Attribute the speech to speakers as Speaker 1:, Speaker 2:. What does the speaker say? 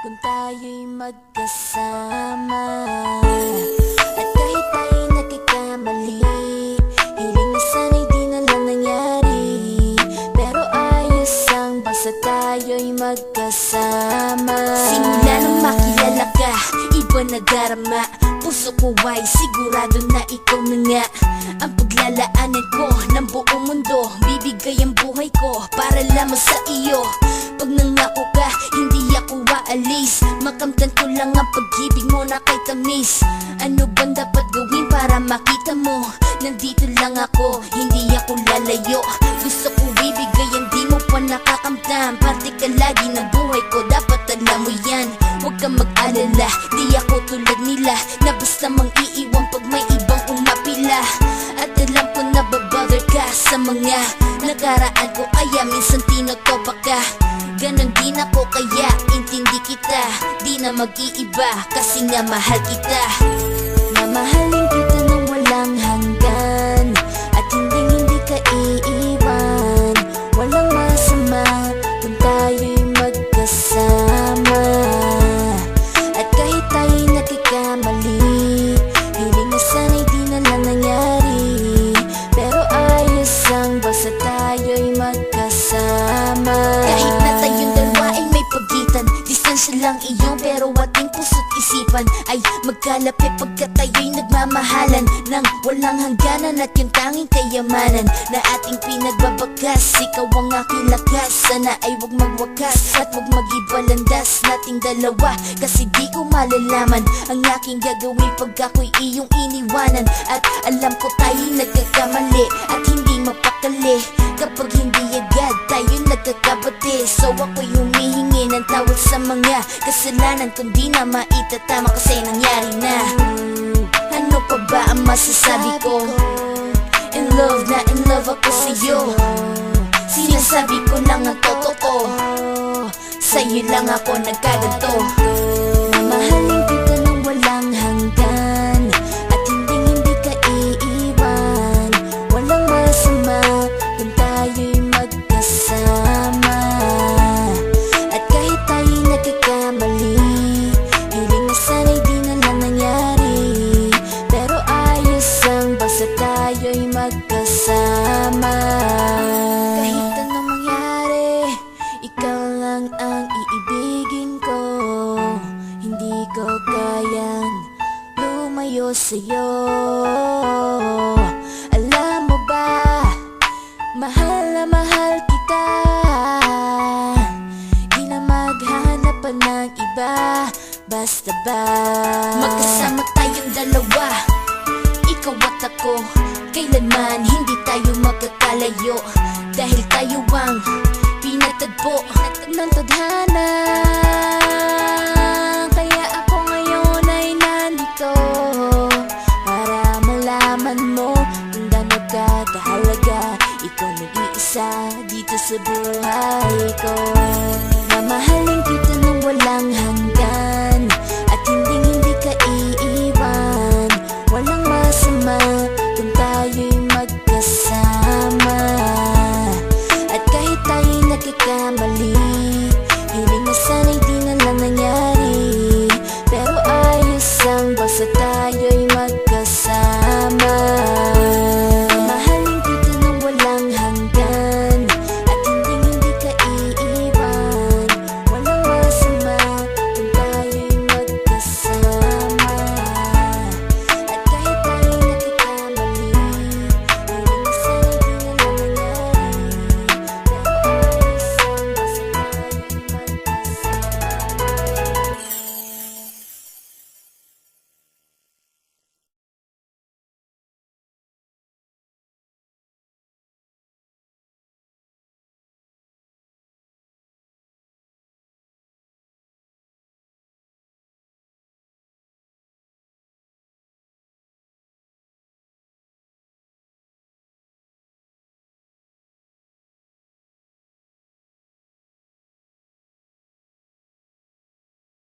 Speaker 1: kung tayo'y magkasama. At kahit tayo'y nagkakamali, hiling na sana'y di na lang nangyari. Pero ayos ang basta tayo'y magkasama. Simula nang makilala ka, iba na darama. Puso ko ay sigurado na ikaw na nga ang paglalaanan ko ng buong mundo. Bibigay ang buhay ko para lamang sa iyo. Pag nangako ka, hindi ako waalis. Makamtan ko lang ang pag-ibig mo na kay tamis. Ano bang dapat gawin para makita mo? Nandito lang ako, hindi ako lalayo. Gusto ko bibigay ang di mo pa nakakamtam. Parte ka lagi ng buhay ko, dapat alam mo yan. Huwag kang mag-alala, di ako tulad nila na basta mang iiwan pag may ibang umapila. At alam ko na babother ka sa mga nakaraan ko, kaya minsan tinotopa ka. Ganon din ako kaya intindi kita. Di na mag-iiba kasi nga mahal kita. Mamahalin kita nang walang hanggan, at hindi ka iiwan. Walang masama kung tayo'y magkasama. At kahit tayo'y nagkakamali, hiling na sana'y di na lang nangyari. Pero ayos ang basta tayo'y magkasama. Kahit na tayong dalawa ay may pagitan, distansya lang iyon pero ating puso't isipan ay magkalapit pagkat tayo'y nagmamahalan ng walang hangganan. At yung tanging kayamanan na ating pinagbabakas, ikaw ang aking lakas. Sana ay wag magwakas at wag mag-ibalandas nating dalawa, kasi di ko malalaman ang aking gagawin pag ako'y iyong iniwanan. At alam ko tayo'y nagkakamali at hindi mapakali kapag hindi agad tayo nagkakabati. So ako'y humihingi ng tawad sa mga kasalanan kung di na maitatama kasi nangyari na. Ano pa ba ang masasabi ko? In love na in love ako sa'yo. Sinasabi ko lang ang totoo, sa'yo lang ako nagkaganto. Mamahalin kita nang walang hanggan, at hindi ka iiwan. Walang masama kung tayo'y magkasama. At kahit tayo'y nagkakamali, hiling na sana'y di na lang nangyari. Pero ayos ang basta tayo'y magkasama. Kahit anong mangyari, ikaw lang ang iibigin ko. Hindi ko kayang lumayo sa'yo. Alam mo ba, mahal na mahal kita. Di na maghanap pa ng iba, basta ba magkasama tayong dalawa, ikaw at ako. Kailanman hindi tayo magkakalayo, dahil tayo ang pinatagpo ng tadhana. Kaya ako ngayon ay nandito para malaman mo kung gaano ka kahalaga. Ikaw nag-iisa dito sa buhay ko.